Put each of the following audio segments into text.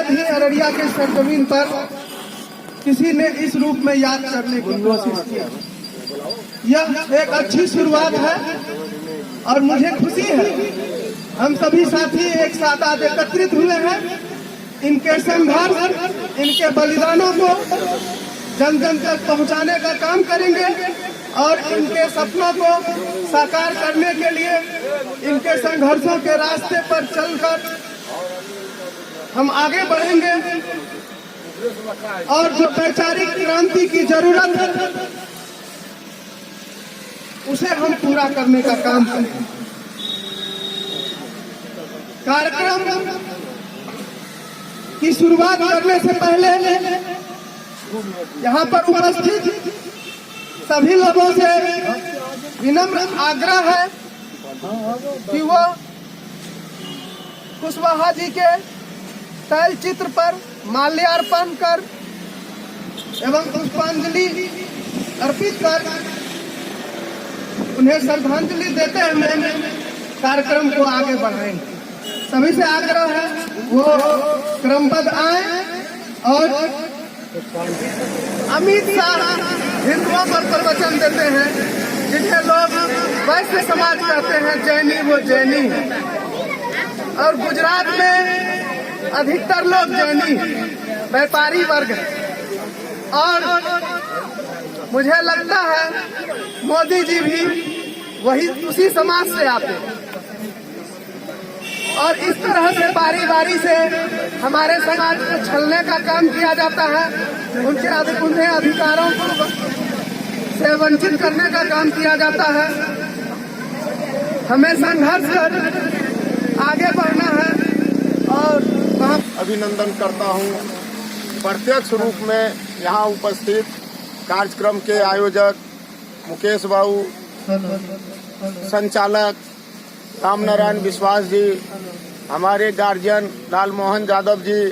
शायद ही अररिया के सरजमीन पर किसी ने इस रूप में याद करने की कोशिश किया। यह एक अच्छी शुरुआत है और मुझे खुशी है हम सभी साथी एक साथ आज एकत्रित हुए हैं। इनके संघर्ष, इनके बलिदानों को जन जन तक पहुंचाने का काम करेंगे और इनके सपनों को साकार करने के लिए इनके संघर्षों के रास्ते पर चलकर हम आगे बढ़ेंगे और जो वैचारिक क्रांति की जरूरत है उसे हम पूरा करने का काम करेंगे। कार्यक्रम की शुरुआत करने से पहले यहाँ पर उपस्थित सभी लोगों से विनम्र आग्रह है कि वो कुशवाहा जी के तैल चित्र पर माल्यार्पण कर एवं पुष्पांजलि अर्पित कर उन्हें श्रद्धांजलि देते हुए कार्यक्रम को आगे बढ़ाएंगे। सभी से आग्रह है वो क्रमबद्ध आए और अमित शाह हिंदुओं पर प्रवचन देते हैं जिन्हें लोग वैश्य समाज कहते हैं, जैनी वो जैनी है और गुजरात में अधिकतर लोग जैनी व्यापारी वर्ग है और मुझे लगता है मोदी जी भी वही उसी समाज से आते हैं और इस तरह से बारी बारी से हमारे समाज को छलने का काम किया जाता है, उन्हें अधिकारों को से वंचित करने का काम किया जाता है। हमें संघर्ष कर आगे बढ़ना है और अभिनंदन करता हूं प्रत्यक्ष रूप में यहाँ उपस्थित कार्यक्रम के आयोजक मुकेश बाबू, संचालक रामनारायण विश्वास जी, हमारे गार्जियन लाल मोहन यादव जी,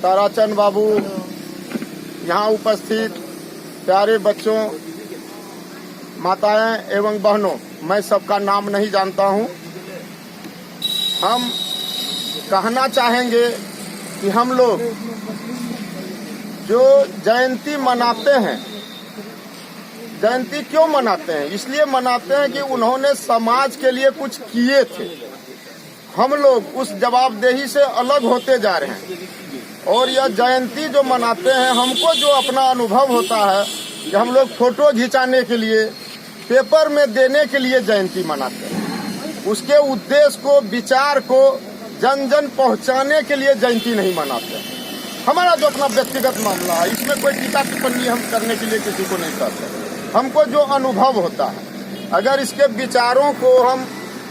ताराचंद बाबू, यहाँ उपस्थित प्यारे बच्चों, माताएं एवं बहनों, मैं सबका नाम नहीं जानता हूं। हम कहना चाहेंगे कि हम लोग जो जयंती मनाते हैं, जयंती क्यों मनाते हैं? इसलिए मनाते हैं कि उन्होंने समाज के लिए कुछ किए थे। हम लोग उस जवाबदेही से अलग होते जा रहे हैं और यह जयंती जो मनाते हैं, हमको जो अपना अनुभव होता है कि हम लोग फोटो खिंचाने के लिए, पेपर में देने के लिए जयंती मनाते हैं। उसके उद्देश्य को, विचार को जन जन पहुंचाने के लिए जयंती नहीं मनाते हैं। हमारा जो अपना व्यक्तिगत मामला है, इसमें कोई टीका टिप्पणी हम करने के लिए किसी को नहीं करते। हमको जो अनुभव होता है, अगर इसके विचारों को हम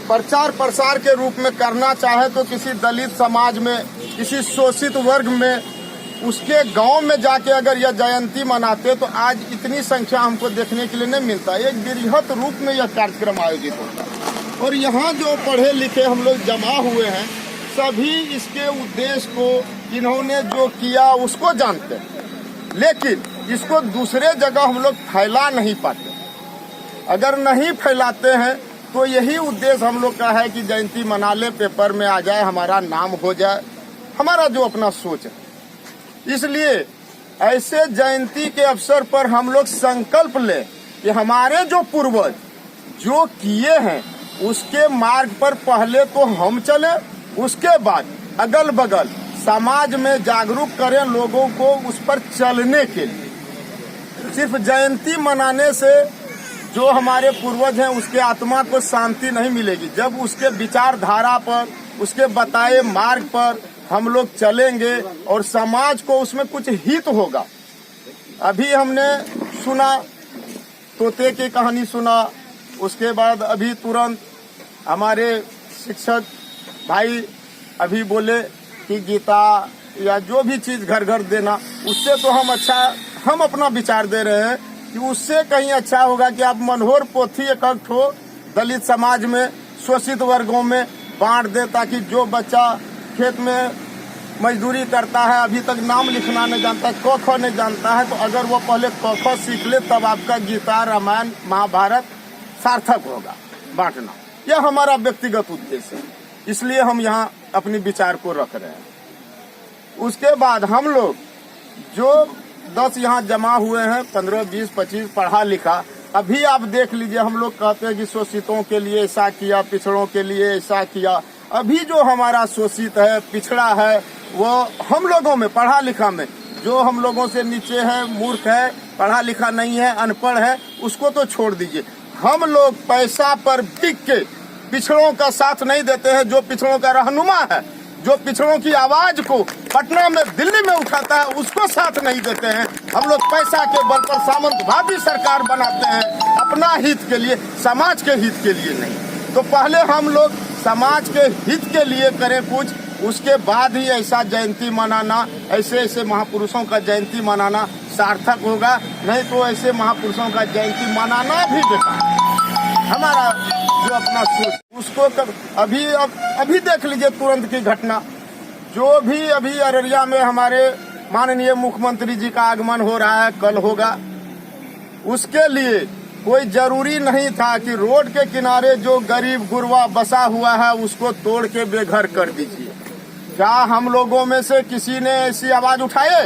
प्रचार प्रसार के रूप में करना चाहे तो किसी दलित समाज में, किसी शोषित वर्ग में, उसके गांव में जाके अगर यह जयंती मनाते तो आज इतनी संख्या हमको देखने के लिए नहीं मिलता। एक बृहत रूप में यह कार्यक्रम आयोजित होता है और यहाँ जो पढ़े लिखे हम लोग जमा हुए हैं, सभी इसके उद्देश्य को, इन्होंने जो किया उसको जानते हैं, लेकिन इसको दूसरे जगह हम लोग फैला नहीं पाते। अगर नहीं फैलाते हैं तो यही उद्देश्य हम लोग का है कि जयंती मना ले, पेपर में आ जाए, हमारा नाम हो जाए, हमारा जो अपना सोच है। इसलिए ऐसे जयंती के अवसर पर हम लोग संकल्प लें कि हमारे जो पूर्वज जो किए हैं उसके मार्ग पर पहले तो हम चले, उसके बाद अगल बगल समाज में जागरूक करें लोगों को उस पर चलने के लिए। सिर्फ जयंती मनाने से जो हमारे पूर्वज हैं उसके आत्मा को शांति नहीं मिलेगी। जब उसके विचारधारा पर, उसके बताए मार्ग पर हम लोग चलेंगे और समाज को उसमें कुछ हित होगा। अभी हमने सुना, तोते की कहानी सुना, उसके बाद अभी तुरंत हमारे शिक्षक भाई अभी बोले कि गीता या जो भी चीज घर घर देना, उससे तो हम अपना विचार दे रहे हैं कि उससे कहीं अच्छा होगा कि आप मनोहर पोथी एक ठो दलित समाज में, शोषित वर्गों में बांट दे, ताकि जो बच्चा खेत में मजदूरी करता है, अभी तक नाम लिखना नहीं जानता, क ख नहीं जानता है, तो अगर वो पहले क ख सीख ले तब आपका गीता, रामायण, महाभारत सार्थक होगा बांटना। यह हमारा व्यक्तिगत उद्देश्य है, इसलिए हम यहाँ अपनी विचार को रख रहे हैं। उसके बाद हम लोग जो 10 यहाँ जमा हुए हैं, 15, 20, 25 पढ़ा लिखा, अभी आप देख लीजिए, हम लोग कहते हैं कि शोषितों के लिए ऐसा किया, पिछड़ों के लिए ऐसा किया। अभी जो हमारा शोषित है, पिछड़ा है, वो हम लोगों में, पढ़ा लिखा में, जो हम लोगों से नीचे है, मूर्ख है, पढ़ा लिखा नहीं है, अनपढ़ है, उसको तो छोड़ दीजिए। हम लोग पैसा पर बिक के पिछड़ों का साथ नहीं देते हैं। जो पिछड़ों का रहनुमा है, जो पिछड़ों की आवाज को पटना में, दिल्ली में उठाता है, उसको साथ नहीं देते हैं। हम लोग पैसा के बल पर सामंतवादी सरकार बनाते हैं, अपना हित के लिए, समाज के हित के लिए नहीं। तो पहले हम लोग समाज के हित के लिए करें कुछ, उसके बाद ही ऐसा जयंती मनाना, ऐसे ऐसे महापुरुषों का जयंती मनाना सार्थक होगा। नहीं तो ऐसे महापुरुषों का जयंती मनाना भी बेकार। हमारा जो अपना सोच उसको अभी देख लीजिए, तुरंत की घटना जो भी अभी अररिया में हमारे माननीय मुख्यमंत्री जी का आगमन हो रहा है, कल होगा, उसके लिए कोई जरूरी नहीं था कि रोड के किनारे जो गरीब गुरबा बसा हुआ है उसको तोड़ के बेघर कर दीजिए। क्या हम लोगों में से किसी ने ऐसी आवाज उठाए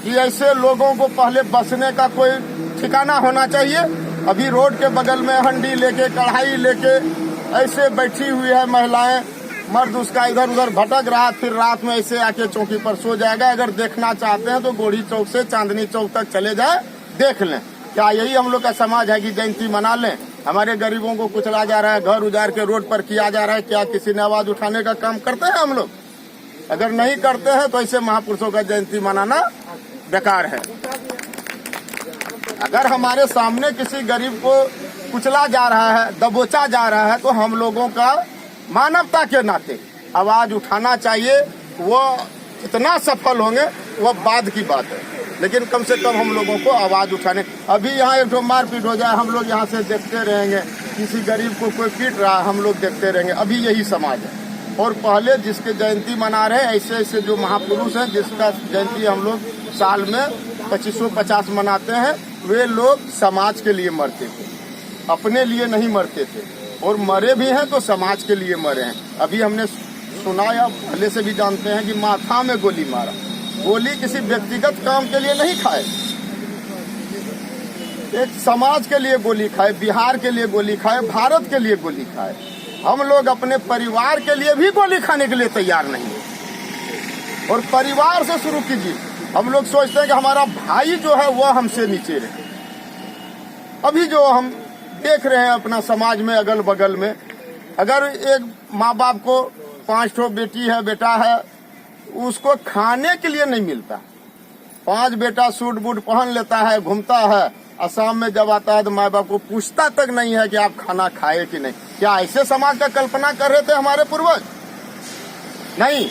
कि ऐसे लोगों को पहले बसने का कोई ठिकाना होना चाहिए? अभी रोड के बगल में हंडी लेके, कढ़ाई लेके ऐसे बैठी हुई है महिलाएं, मर्द उसका इधर उधर भटक रहा, फिर रात में ऐसे आके चौकी पर सो जाएगा। अगर देखना चाहते हैं तो गोढ़ी चौक से चांदनी चौक तक चले जाए, देख लें। क्या यही हम लोग का समाज है कि जयंती मना लें? हमारे गरीबों को कुचला जा रहा है, घर उजाड़ के रोड पर किया जा रहा है। क्या किसी ने आवाज उठाने का काम करते हैं हम लोग? अगर नहीं करते हैं तो ऐसे महापुरुषों का जयंती मनाना बेकार है। अगर हमारे सामने किसी गरीब को कुचला जा रहा है, दबोचा जा रहा है, तो हम लोगों का मानवता के नाते आवाज उठाना चाहिए। वो कितना सफल होंगे वो बाद की बात है, लेकिन कम से कम हम लोगों को आवाज उठाने। अभी यहाँ एक तो मारपीट हो जाए, हम लोग यहाँ से देखते रहेंगे। किसी गरीब को कोई पीट रहा है, हम लोग देखते रहेंगे। अभी यही समाज है। और पहले जिसके जयंती मना रहे हैं, ऐसे ऐसे जो महापुरुष हैं जिसका जयंती हम लोग साल में 2550 मनाते हैं, वे लोग समाज के लिए मरते थे, अपने लिए नहीं मरते थे। और मरे भी हैं तो समाज के लिए मरे हैं। अभी हमने सुना या पहले से भी जानते हैं कि माथा में गोली मारा। गोली किसी व्यक्तिगत काम के लिए नहीं खाए, एक समाज के लिए गोली खाए, बिहार के लिए गोली खाए, भारत के लिए गोली खाए। हम लोग अपने परिवार के लिए भी गोली खाने के लिए तैयार नहीं है। और परिवार से शुरू कीजिए। हम लोग सोचते हैं कि हमारा भाई जो है वह हमसे नीचे रहे। अभी जो हम देख रहे हैं अपना समाज में, अगल बगल में, अगर एक माँ बाप को 5 ठो बेटी है, बेटा है, उसको खाने के लिए नहीं मिलता। 5 बेटा सूट बूट पहन लेता है, घूमता है, असम में जब आता है तो माँ बाप को पूछता तक नहीं है कि आप खाना खाए कि नहीं। क्या ऐसे समाज का कल्पना कर रहे थे हमारे पूर्वज? नहीं,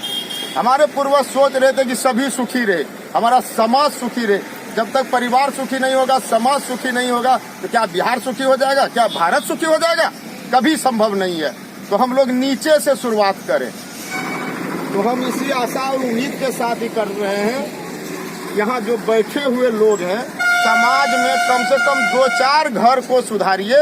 हमारे पूर्वज सोच रहे थे कि सभी सुखी रहे, हमारा समाज सुखी रहे। जब तक परिवार सुखी नहीं होगा, समाज सुखी नहीं होगा, तो क्या बिहार सुखी हो जाएगा? क्या भारत सुखी हो जाएगा? कभी संभव नहीं है। तो हम लोग नीचे से शुरुआत करें। तो हम इसी आशा और उम्मीद के साथ ही कर रहे हैं। यहाँ जो बैठे हुए लोग हैं, समाज में कम से कम 2-4 घर को सुधारिए।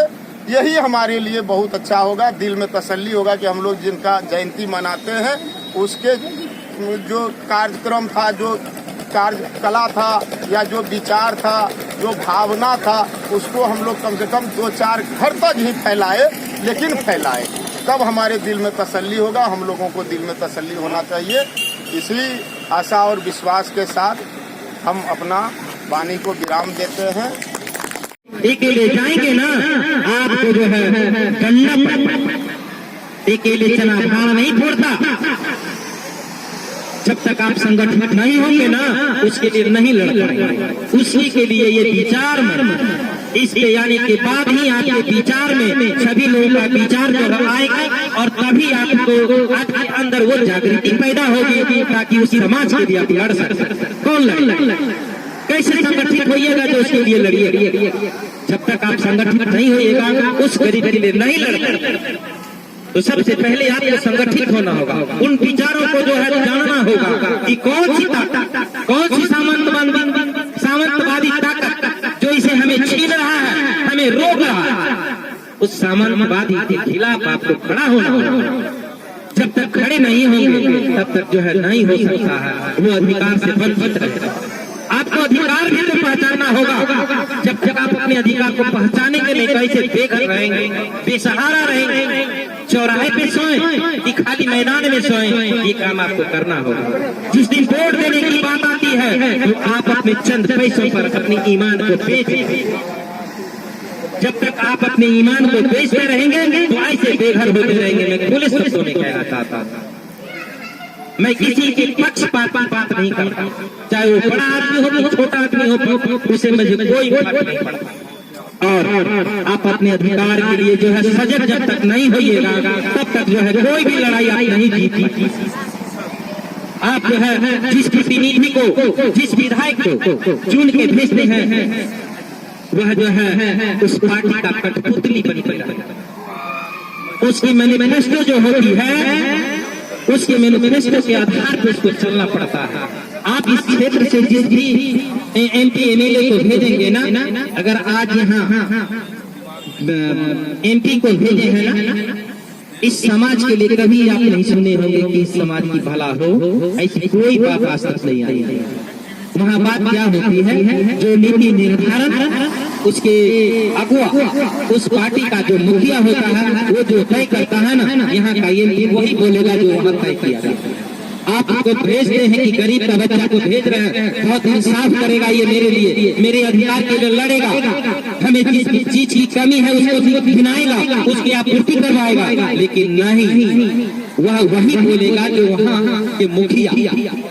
यही हमारे लिए बहुत अच्छा होगा। दिल में तसल्ली होगा कि हम लोग जिनका जयंती मनाते हैं उसके जो कार्यक्रम था, जो कार्यकला था, या जो विचार था, जो भावना था, उसको हम लोग कम से कम 2-4 घर तक ही फैलाए, लेकिन फैलाए। तब हमारे दिल में तसल्ली होगा। हम लोगों को दिल में तसल्ली होना चाहिए। इसी आशा और विश्वास के साथ हम अपना वाणी को विराम देते हैं। अकेले जाएंगे ना, आपको जो है करना पड़ेगा। अकेले चना भाड़ नहीं फोड़ता। जब तक आप संगठित नहीं होंगे ना, उसके लिए नहीं लड़ पाएंगे। उसी के लिए ये विचार में, इस तैयारी के बाद ही आपके विचार में सभी लोगों का विचार जो आएगा, और तभी आपको आपके अंदर वो जागृति पैदा होगी, ताकि उस समाज के लिए आप लड़ सकते। कौन लड़े? कैसे संगठित होइएगा जो उसके लिए लड़िए। जब तक आप संगठित नहीं होइएगा, उस गरीब के लिए नहीं लड़। तो सबसे पहले आपको संगठित होना होगा। उन विचारों को जो है जानना होगा कि कौन सी ताकत, कौन सी सामंतवादी ताकत जो इसे हमें छीन रहा है, हमें रोक रहा है। उस सामंतवादी के खिलाफ आपको खड़ा होना होगा। जब तक खड़े नहीं होंगे तब तक जो है नहीं हो सकता है, वो अधिकार से वंचित रहेगा। आपको अधिकार भी तो पहचानना होगा। जब तक आप अपने अधिकार को पहचाने के लिए कैसे बेघर रहेंगे, बेसहारा रहेंगे, चौराहे पे सोएं कि खाली मैदान में सोएं, ये काम आपको करना होगा। जिस दिन वोट देने की बात आती है तो आप अपने चंद पैसों पर अपनी ईमान को बेच, जब तक आप अपने ईमान को बेचते रहेंगे तो ऐसे बेघर होते रहेंगे। मैं खुले शब्दों में कहना चाहता हूँ, मैं किसी के पक्षपात बात नहीं करता, चाहे वो बड़ा आदमी हो छोटा आदमी हो, उसे मुझे कोई फर्क नहीं पड़ता। और आप अपने अधिकार के लिए जो है सजग जब तक नहीं होइएगा तब तक जो है कोई भी लड़ाई आप नहीं जीती। आप जो है जिस प्रतिनिधि को, जिस विधायक को चुन के भेजते हैं, वह जो है उस पार्टी का कठपुतली बनी पड़ा है। उसकी मैनिफेस्टो जो होती है, उसके मैनिफेस्टो के आधार पर उसको चलना पड़ता है। आप इस क्षेत्र से जिस भी MP MLA को भेजेंगे ना, अगर आज यहाँ MP को भेजे हैं ना, इस समाज के लिए कभी आप नहीं सुने होंगे कि इस समाज की भला हो, ऐसी कोई बात आज तक नहीं आई है। वहाँ बात क्या होती है, जो नीति निर्धारण उसके अगुआ, उस पार्टी का जो मुखिया होता है, वो जो तय करता है ना, यहाँ का ये वही बोलेगा जो वहाँ तय किया जाता है। आप उसको भेजते हैं कि गरीब का बच्चा को भेज रहे हैं, बहुत इंसाफ करेगा, ये मेरे लिए, मेरे अधिकार के लिए लड़ेगा, हमें जिस चीज की कमी है उसको गिनाएगा, उसकी आपूर्ति करवाएगा। लेकिन नहीं, वह वही बोलेगा जो वहाँ के मुखिया,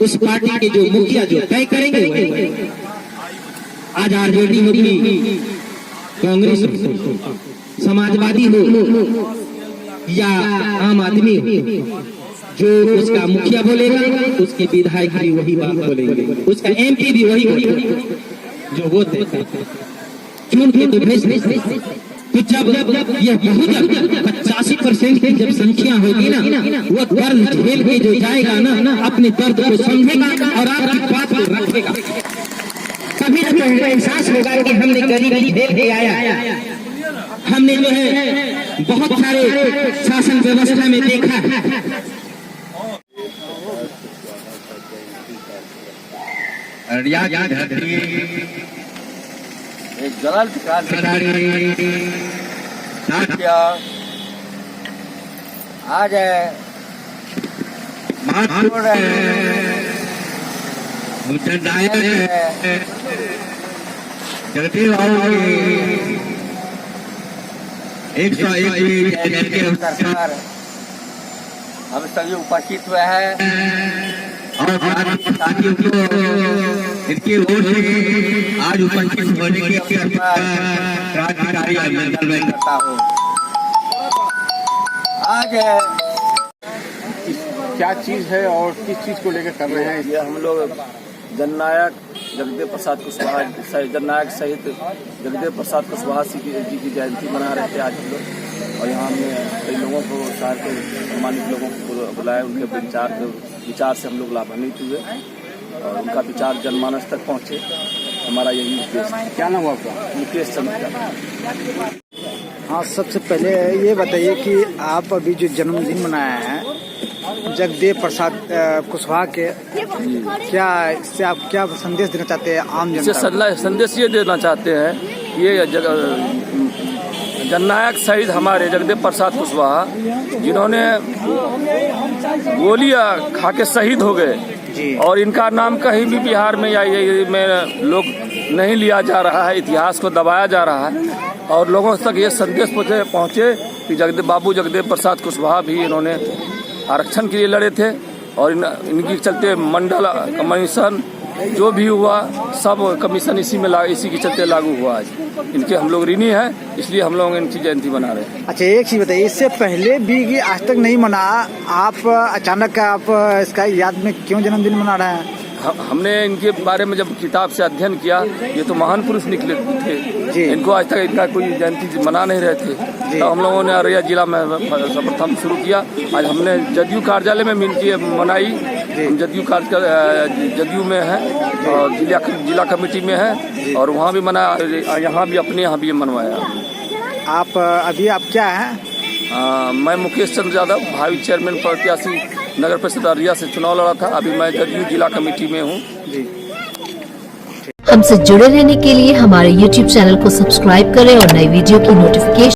उस पार्टी के जो मुखिया जो तय करेंगे वही। आज आरजेडी होगी, कांग्रेस हो, समाजवादी हो या आम आदमी हो, जो उसका मुखिया बोलेगा उसके विधायक भी वही बात बोलेंगे, उसका MP भी वही बोलेगा जो वो चुन के तो भेज। तो जब यह बहुत 85% की जब संख्या होगी ना, वो दर्द झेल के जो जाएगा ना, अपने दर्द को समझेगा और आपकी बात को रखेगा। कभी ना कभी एहसास होगा कि हमने गरीबी झेल के आया, हमने जो है बहुत सारे शासन व्यवस्था में देखा है। अररिया की धरती एक जलाल आज है, सरकार हम सभी उपस्थित हुए हैं और साथियों को इनकी ओर से आज उपस्थित होने के क्रांतिकारी अभिनंदन करता हूँ। आज क्या चीज है और किस चीज को लेकर कर रहे हैं? ये हम लोग जननायक जगदेव प्रसाद कुशवाहा, जननायक सहित जगदेव प्रसाद कुशवाहा जी की जयंती मना रहे थे आज हम लोग, और यहाँ हमने कई लोगों को, शहर के सम्मानित लोगों को बुलाया। उनके विचार से हम लोग लाभान्वित हुए और उनका विचार जनमानस तक पहुँचे। हमारा यही उद्देश्य। क्या नाम हुआ आपका? मुकेश चंद्र। हाँ, सबसे पहले ये बताइए कि आप अभी जो जन्मदिन मनाया है जगदेव प्रसाद कुशवाहा के, क्या इससे आप क्या संदेश देना चाहते हैं आम जनता को? संदेश ये देना चाहते हैं, ये जननायक शहीद हमारे जगदेव प्रसाद कुशवाहा जिन्होंने गोलियां खा के शहीद हो गए, और इनका नाम कहीं भी बिहार में या ये में लोग नहीं लिया जा रहा है, इतिहास को दबाया जा रहा है। और लोगों तक ये संदेश पहुँचे कि जगदेव प्रसाद कुशवाहा भी इन्होंने आरक्षण के लिए लड़े थे, और इनके चलते मंडल कमीशन जो भी हुआ सब कमीशन इसी के चलते लागू हुआ। आज इनके हम लोग ऋणी हैं, इसलिए हम लोग इनकी जयंती मना रहे हैं। अच्छा, एक चीज बताइए, इससे पहले भी आज तक नहीं मना, आप अचानक आप इसका याद में क्यों जन्मदिन मना रहे हैं? हमने इनके बारे में जब किताब से अध्ययन किया, ये तो महान पुरुष निकले थे, इनको आज तक इनका कोई जयंती मना नहीं रहे थे। तो हम लोगों ने अररिया जिला में प्रथम शुरू किया। आज हमने जदयू कार्यालय में इनकी मनाई। हम जदयू में है और जिला कमेटी में है, और वहाँ भी मनाया, यहाँ भी अपने यहाँ भी मनवाया। आप अभी आप क्या हैं? मैं मुकेश चंद्र यादव भावी चेयरमैन प्रत्याशी नगर परिषद अररिया से चुनाव लड़ा था। अभी मैं जदयू जिला कमेटी में हूँ। हमसे जुड़े रहने के लिए हमारे YouTube चैनल को सब्सक्राइब करें और नई वीडियो की नोटिफिकेशन